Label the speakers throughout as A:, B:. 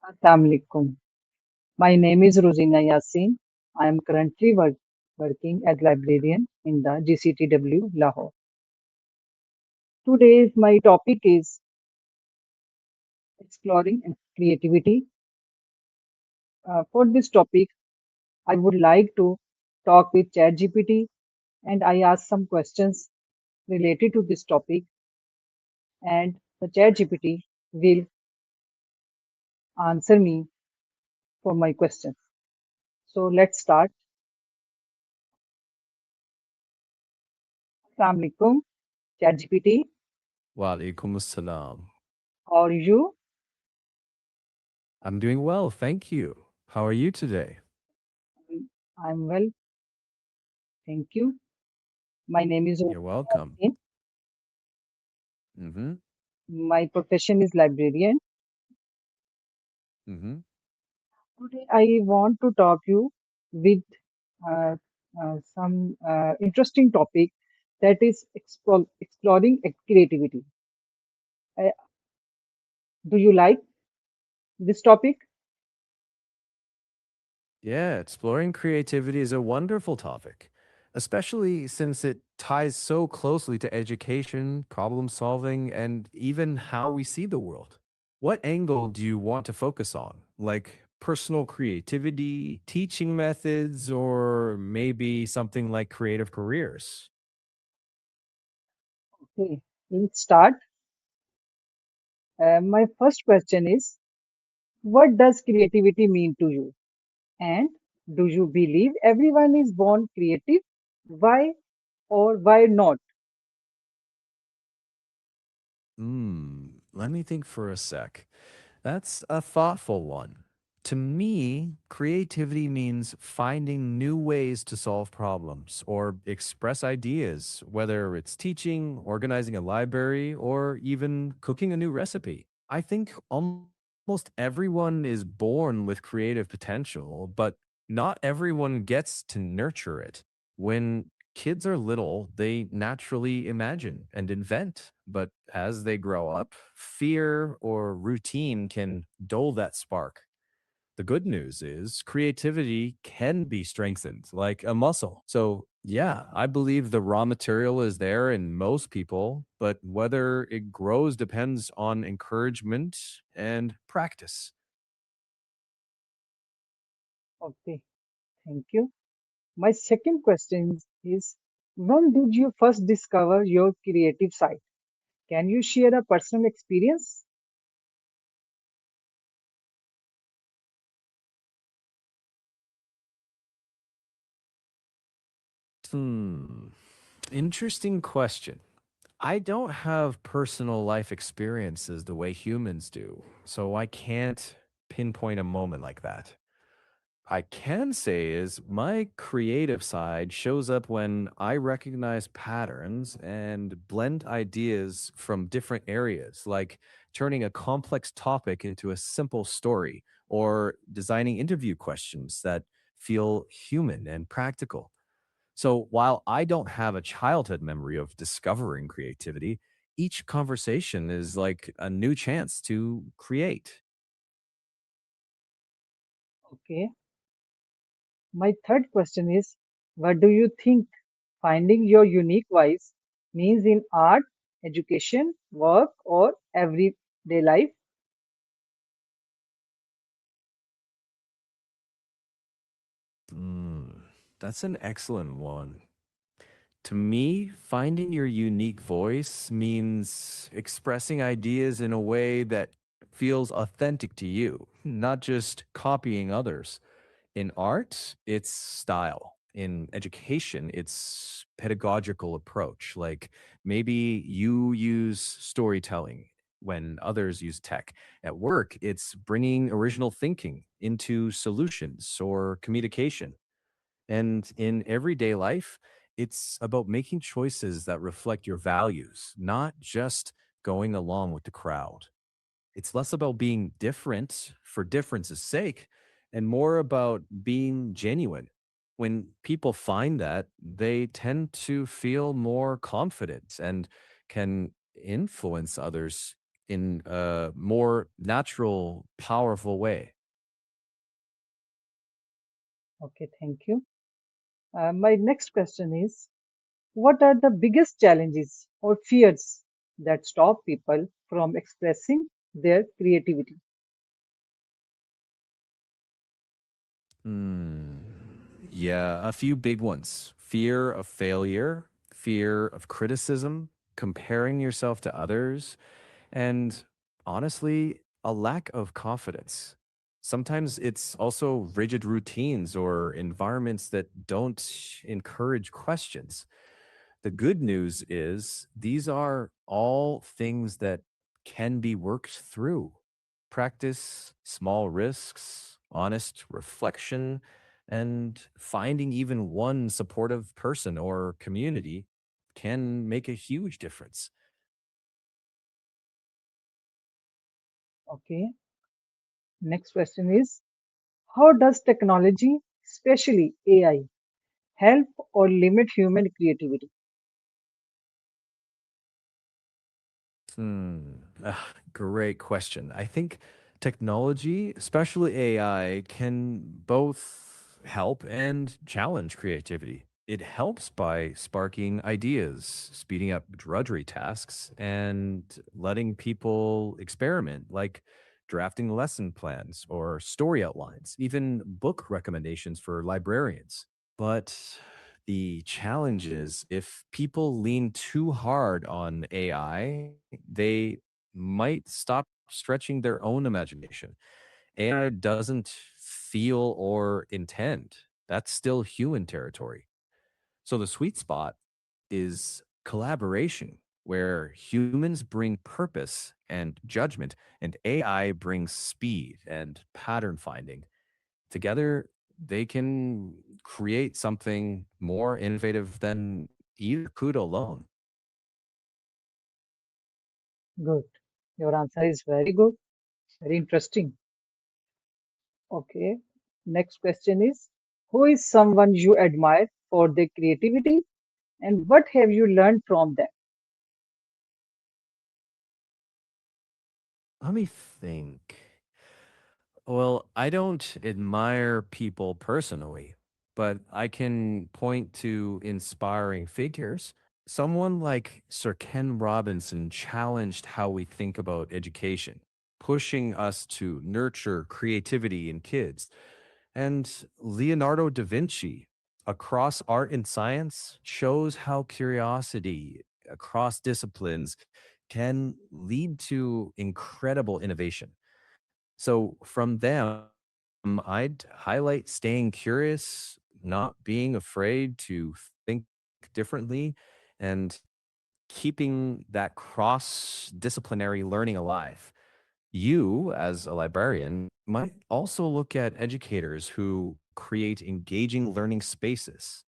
A: Assalamu alaikum. My name is Rosina Yassin. I am currently working as librarian in the GCTW Lahore. Today's my topic is exploring creativity. For this topic, I would like to talk with ChatGPT and I ask some questions related to this topic and the ChatGPT will answer me for my questions. So let's start. Assalamu alaikum, ChatGPT.
B: Wa alaikum assalam.
A: How are you?
B: I'm doing well, thank you. How are you today?
A: I'm well, thank you. My name is
B: You're
A: Rosina
B: welcome.
A: Yassin.
B: Mhm.
A: My profession is librarian.
B: Mhm.
A: Today, I want to talk you with uh, some interesting topic that is exploring creativity. Uh, do you like this topic?
B: Yeah, exploring creativity is a wonderful topic, especially since it ties so closely to education, problem solving, and even how we see the world. What angle do you want to focus on? Like personal creativity, teaching methods, or maybe something like creative careers?
A: Okay, let's start. My first question is, what does creativity mean to you? And do you believe everyone is born creative? Why or why not?
B: Let me think for a sec. That's a thoughtful one. To me, creativity means finding new ways to solve problems or express ideas, whether it's teaching, organizing a library, or even cooking a new recipe. I think almost everyone is born with creative potential, but not everyone gets to nurture it. When kids are little, they naturally imagine and invent, but as they grow up, fear or routine can dull that spark. The good news is creativity can be strengthened like a muscle. So, yeah, I believe the raw material is there in most people, but whether it grows depends on encouragement and practice.
A: Okay, thank you. My second question is, when did you first discover your creative side? Can you share a personal experience?
B: Hmm. Interesting question. I don't have personal life experiences the way humans do, so I can't pinpoint a moment like that. I can say is my creative side shows up when I recognize patterns and blend ideas from different areas, like turning a complex topic into a simple story or designing interview questions that feel human and practical. So while I don't have a childhood memory of discovering creativity, each conversation is like a new chance to create.
A: Okay. My third question is, what do you think finding your unique voice means in art, education, work, or everyday life?
B: Mm, that's an excellent one. To me, finding your unique voice means expressing ideas in a way that feels authentic to you, not just copying others. In art, it's style. In education, it's pedagogical approach. Like maybe you use storytelling when others use tech. At work, it's bringing original thinking into solutions or communication. And in everyday life, it's about making choices that reflect your values, not just going along with the crowd. It's less about being different for difference's sake and more about being genuine. When people find that, they tend to feel more confident and can influence others in a more natural, powerful way.
A: Okay, thank you. My next question is, what are the biggest challenges or fears that stop people from expressing their creativity?
B: Hmm. Yeah, a few big ones: fear of failure, fear of criticism, comparing yourself to others, and honestly, a lack of confidence. Sometimes it's also rigid routines or environments that don't encourage questions. The good news is these are all things that can be worked through. Practice, small risks, honest reflection, and finding even one supportive person or community can make a huge difference.
A: Okay, next question is, how does technology, especially AI, help or limit human creativity?
B: Hmm. Great question. I think technology, especially AI, can both help and challenge creativity. It helps by sparking ideas, speeding up drudgery tasks, and letting people experiment, like drafting lesson plans or story outlines, even book recommendations for librarians. But the challenge is if people lean too hard on AI, they might stop stretching their own imagination. AI doesn't feel or intend. That's still human territory. So the sweet spot is collaboration, where humans bring purpose and judgment, and AI brings speed and pattern finding. Together, they can create something more innovative than either could alone.
A: Good. Your answer is very good, very interesting. Okay. Next question is, who is someone you admire for their creativity and what have you learned from them?
B: Let me think. Well, I don't admire people personally, but I can point to inspiring figures. Someone like Sir Ken Robinson challenged how we think about education, pushing us to nurture creativity in kids. And Leonardo da Vinci, across art and science, shows how curiosity across disciplines can lead to incredible innovation. So from them, I'd highlight staying curious, not being afraid to think differently, and keeping that cross disciplinary learning alive. You, as a librarian, might also look at educators who create engaging learning spaces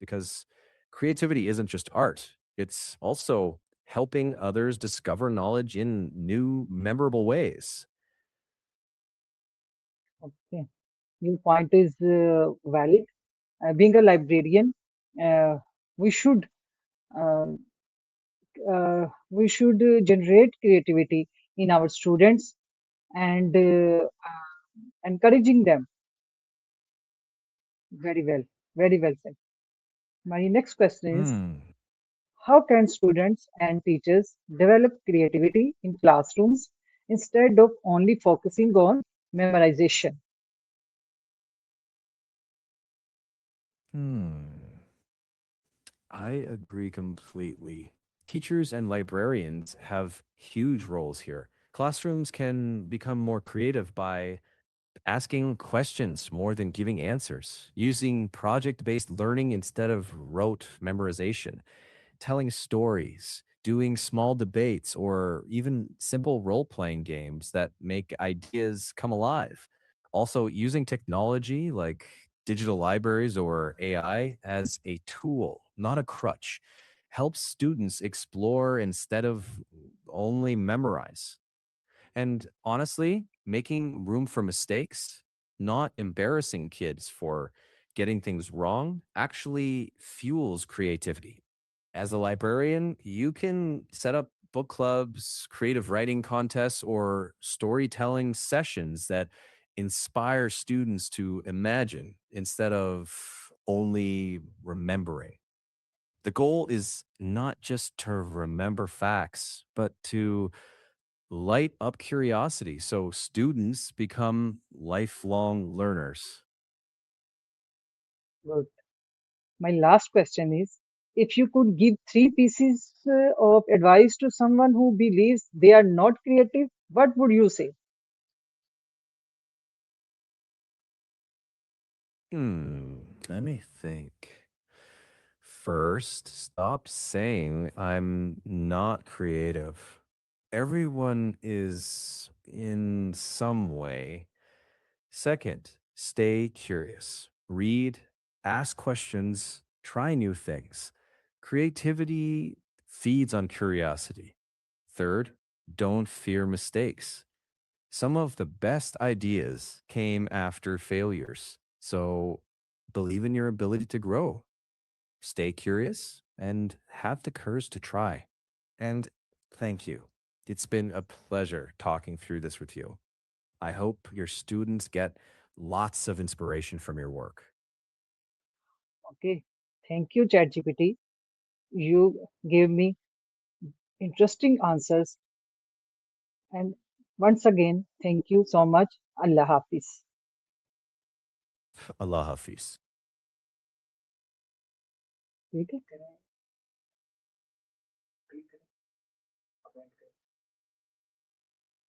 B: because creativity isn't just art, it's also helping others discover knowledge in new, memorable ways.
A: Okay. Your point is valid. Being a librarian, uh, we should uh, generate creativity in our students and encouraging them. Very well, very well said. My next question is,
B: Hmm.
A: how can students and teachers develop creativity in classrooms instead of only focusing on memorization?
B: Hmm. I agree completely. Teachers and librarians have huge roles here. Classrooms can become more creative by asking questions more than giving answers, using project based learning instead of rote memorization, telling stories, doing small debates, or even simple role playing games that make ideas come alive. Also, using technology like digital libraries or AI as a tool, not a crutch, helps students explore instead of only memorize. And honestly, making room for mistakes, not embarrassing kids for getting things wrong, actually fuels creativity. As a librarian, you can set up book clubs, creative writing contests, or storytelling sessions that inspire students to imagine instead of only remembering. The goal is not just to remember facts, but to light up curiosity so students become lifelong learners.
A: Good. My last question is, if you could give three pieces of advice to someone who believes they are not creative, what would you say?
B: Hmm, let me think. First, stop saying I'm not creative. Everyone is in some way. Second, stay curious. Read, ask questions, try new things. Creativity feeds on curiosity. Third, don't fear mistakes. Some of the best ideas came after failures. So believe in your ability to grow. Stay curious and have the courage to try. And thank you. It's been a pleasure talking through this with you. I hope your students get lots of inspiration from your work.
A: Okay. Thank you, ChatGPT. You gave me interesting answers. And once again, thank you so much. Allah Hafiz.
B: Allah Hafiz.
A: ठीक है